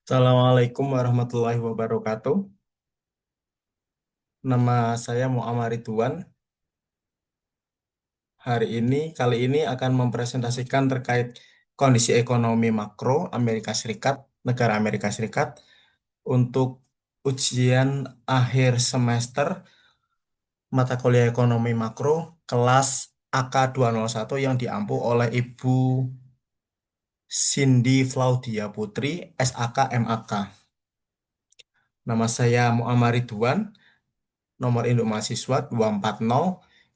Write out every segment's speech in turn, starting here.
Assalamualaikum warahmatullahi wabarakatuh. Nama saya Muhammad Ridwan. Kali ini akan mempresentasikan terkait kondisi ekonomi makro Amerika Serikat, negara Amerika Serikat untuk ujian akhir semester mata kuliah ekonomi makro kelas AK 201 yang diampu oleh Ibu Cindy Claudia Putri, SAK MAK. Nama saya Muhammad Ridwan. Nomor induk mahasiswa 240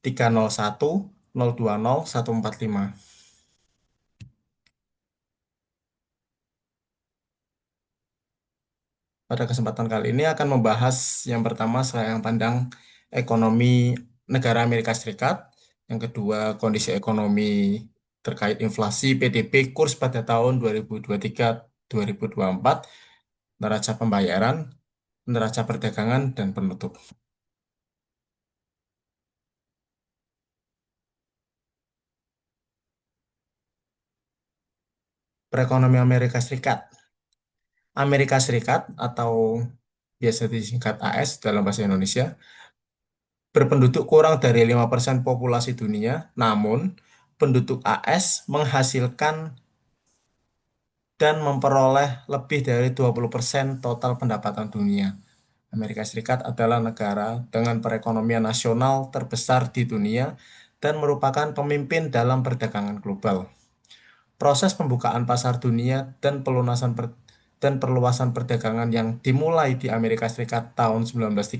301 020 145. Pada kesempatan kali ini akan membahas yang pertama yang pandang ekonomi negara Amerika Serikat, yang kedua kondisi ekonomi terkait inflasi PDB kurs pada tahun 2023-2024, neraca pembayaran, neraca perdagangan, dan penutup. Perekonomian Amerika Serikat. Amerika Serikat atau biasa disingkat AS dalam bahasa Indonesia berpenduduk kurang dari 5% populasi dunia, namun penduduk AS menghasilkan dan memperoleh lebih dari 20% total pendapatan dunia. Amerika Serikat adalah negara dengan perekonomian nasional terbesar di dunia dan merupakan pemimpin dalam perdagangan global. Proses pembukaan pasar dunia dan perluasan perdagangan yang dimulai di Amerika Serikat tahun 1934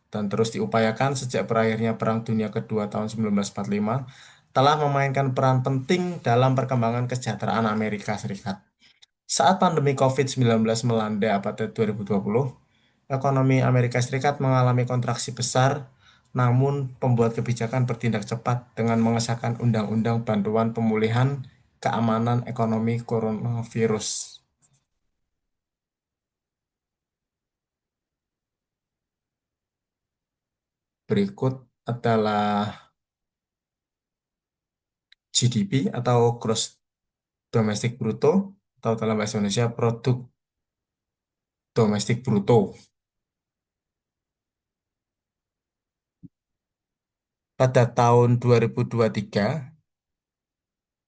dan terus diupayakan sejak berakhirnya Perang Dunia Kedua tahun 1945 telah memainkan peran penting dalam perkembangan kesejahteraan Amerika Serikat. Saat pandemi COVID-19 melanda pada 2020, ekonomi Amerika Serikat mengalami kontraksi besar, namun pembuat kebijakan bertindak cepat dengan mengesahkan Undang-Undang Bantuan Pemulihan Keamanan Ekonomi Coronavirus. Berikut adalah GDP atau Gross Domestic Bruto atau dalam bahasa Indonesia Produk Domestik Bruto. Pada tahun 2023,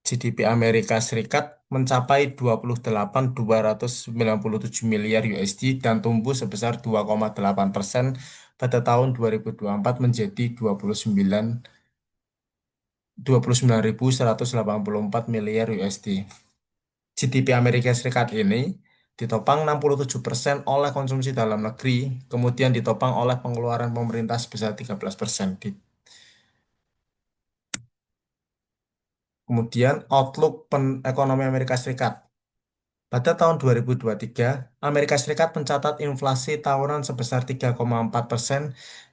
GDP Amerika Serikat mencapai 28.297 miliar USD dan tumbuh sebesar 2,8% pada tahun 2024 menjadi 29.184 miliar USD. GDP Amerika Serikat ini ditopang 67% oleh konsumsi dalam negeri, kemudian ditopang oleh pengeluaran pemerintah sebesar 13%. Kemudian outlook ekonomi Amerika Serikat. Pada tahun 2023, Amerika Serikat mencatat inflasi tahunan sebesar 3,4%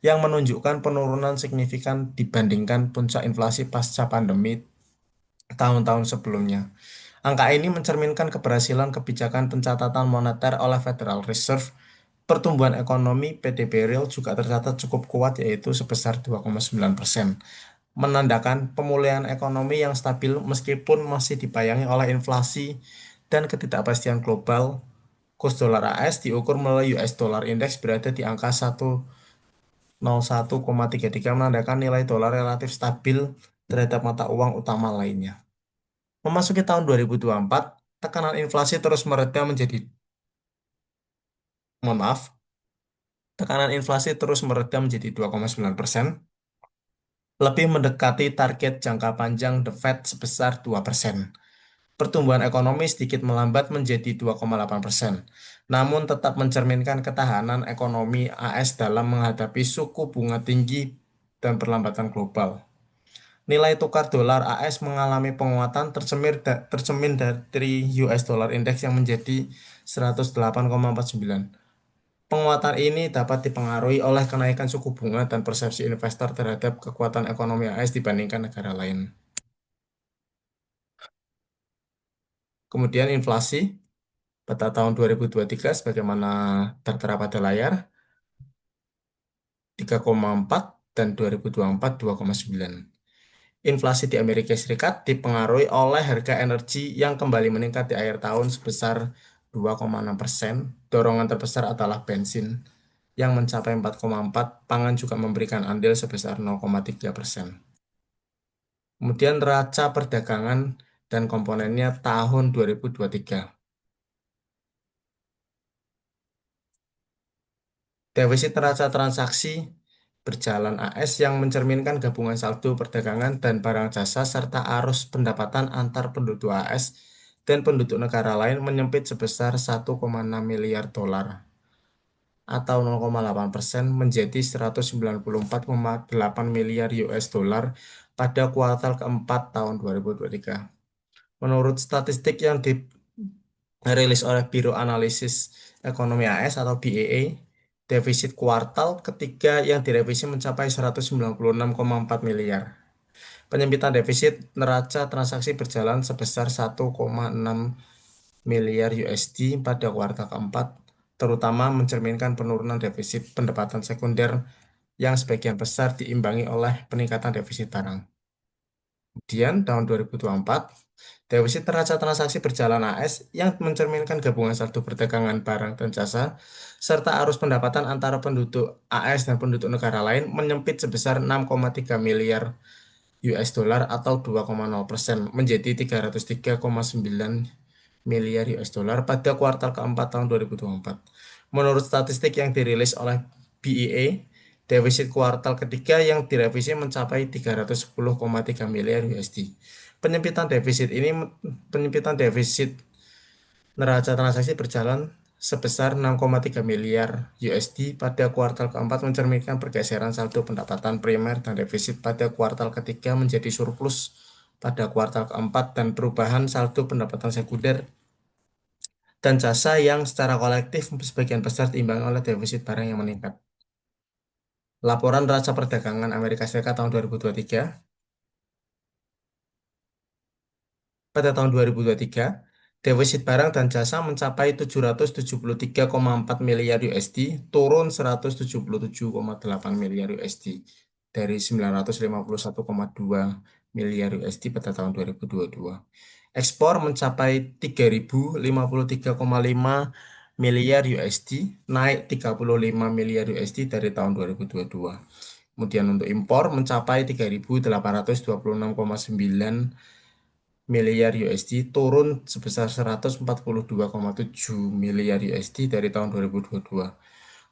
yang menunjukkan penurunan signifikan dibandingkan puncak inflasi pasca pandemi tahun-tahun sebelumnya. Angka ini mencerminkan keberhasilan kebijakan pencatatan moneter oleh Federal Reserve. Pertumbuhan ekonomi PDB real juga tercatat cukup kuat yaitu sebesar 2,9%, menandakan pemulihan ekonomi yang stabil meskipun masih dibayangi oleh inflasi dan ketidakpastian global. Kurs dolar AS diukur melalui US Dollar Index berada di angka 101,33 menandakan nilai dolar relatif stabil terhadap mata uang utama lainnya. Memasuki tahun 2024, tekanan inflasi terus mereda menjadi mohon maaf, tekanan inflasi terus mereda menjadi 2,9%, lebih mendekati target jangka panjang The Fed sebesar 2%. Pertumbuhan ekonomi sedikit melambat menjadi 2,8%, namun tetap mencerminkan ketahanan ekonomi AS dalam menghadapi suku bunga tinggi dan perlambatan global. Nilai tukar dolar AS mengalami penguatan tercermin dari US Dollar Index yang menjadi 108,49. Penguatan ini dapat dipengaruhi oleh kenaikan suku bunga dan persepsi investor terhadap kekuatan ekonomi AS dibandingkan negara lain. Kemudian inflasi pada tahun 2023 sebagaimana tertera pada layar 3,4 dan 2024 2,9. Inflasi di Amerika Serikat dipengaruhi oleh harga energi yang kembali meningkat di akhir tahun sebesar 2,6%. Dorongan terbesar adalah bensin yang mencapai 4,4. Pangan juga memberikan andil sebesar 0,3%. Kemudian neraca perdagangan dan komponennya tahun 2023. Defisit neraca transaksi berjalan AS yang mencerminkan gabungan saldo perdagangan dan barang jasa serta arus pendapatan antar penduduk AS dan penduduk negara lain menyempit sebesar 1,6 miliar dolar atau 0,8% menjadi 194,8 miliar US dollar pada kuartal keempat tahun 2023. Menurut statistik yang dirilis oleh Biro Analisis Ekonomi AS atau BEA, defisit kuartal ketiga yang direvisi mencapai 196,4 miliar. Penyempitan defisit neraca transaksi berjalan sebesar 1,6 miliar USD pada kuartal keempat, terutama mencerminkan penurunan defisit pendapatan sekunder yang sebagian besar diimbangi oleh peningkatan defisit barang. Kemudian tahun 2024, defisit neraca transaksi berjalan AS yang mencerminkan gabungan saldo perdagangan barang dan jasa serta arus pendapatan antara penduduk AS dan penduduk negara lain menyempit sebesar 6,3 miliar US dollar atau 2,0% menjadi 303,9 miliar US dollar pada kuartal keempat tahun 2024. Menurut statistik yang dirilis oleh BEA, defisit kuartal ketiga yang direvisi mencapai 310,3 miliar USD. Penyempitan defisit neraca transaksi berjalan sebesar 6,3 miliar USD pada kuartal keempat mencerminkan pergeseran saldo pendapatan primer dan defisit pada kuartal ketiga menjadi surplus pada kuartal keempat dan perubahan saldo pendapatan sekunder dan jasa yang secara kolektif sebagian besar diimbangi oleh defisit barang yang meningkat. Laporan neraca perdagangan Amerika Serikat tahun 2023. Pada tahun 2023, defisit barang dan jasa mencapai 773,4 miliar USD, turun 177,8 miliar USD dari 951,2 miliar USD pada tahun 2022. Ekspor mencapai 3.053,5 miliar USD, naik 35 miliar USD dari tahun 2022. Kemudian untuk impor mencapai 3.826,9 miliar USD, turun sebesar 142,7 miliar USD dari tahun 2022.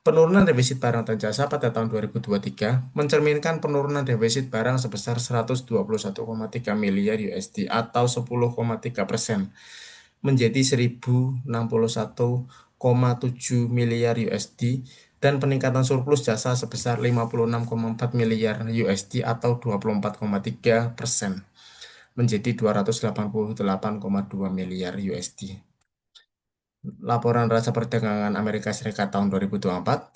Penurunan defisit barang dan jasa pada tahun 2023 mencerminkan penurunan defisit barang sebesar 121,3 miliar USD atau 10,3% menjadi 1.061,7 miliar USD dan peningkatan surplus jasa sebesar 56,4 miliar USD atau 24,3% menjadi 288,2 miliar USD. Laporan neraca perdagangan Amerika Serikat tahun 2024,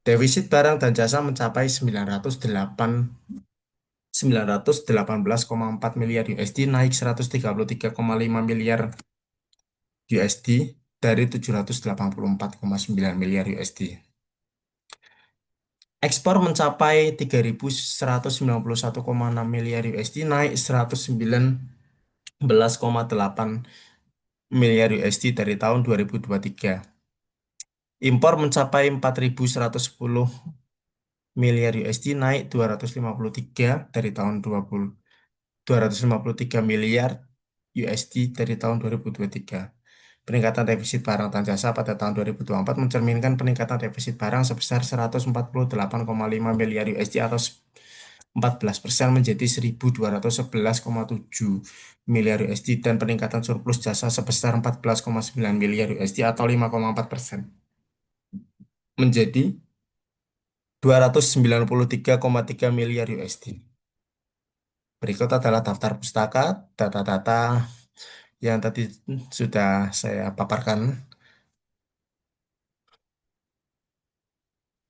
defisit barang dan jasa mencapai 918,4 miliar USD, naik 133,5 miliar USD dari 784,9 miliar USD. Ekspor mencapai 3.191,6 miliar USD, naik 119,8 miliar USD dari tahun 2023. Impor mencapai 4.110 miliar USD, naik 253 dari tahun 253 miliar USD dari tahun 2023. Peningkatan defisit barang dan jasa pada tahun 2024 mencerminkan peningkatan defisit barang sebesar 148,5 miliar USD atau 14% menjadi 1.211,7 miliar USD dan peningkatan surplus jasa sebesar 14,9 miliar USD atau 5,4% menjadi 293,3 miliar USD. Berikut adalah daftar pustaka, data-data yang tadi sudah saya paparkan.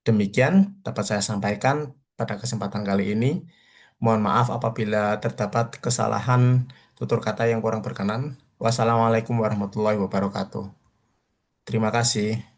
Demikian dapat saya sampaikan pada kesempatan kali ini. Mohon maaf apabila terdapat kesalahan tutur kata yang kurang berkenan. Wassalamualaikum warahmatullahi wabarakatuh. Terima kasih.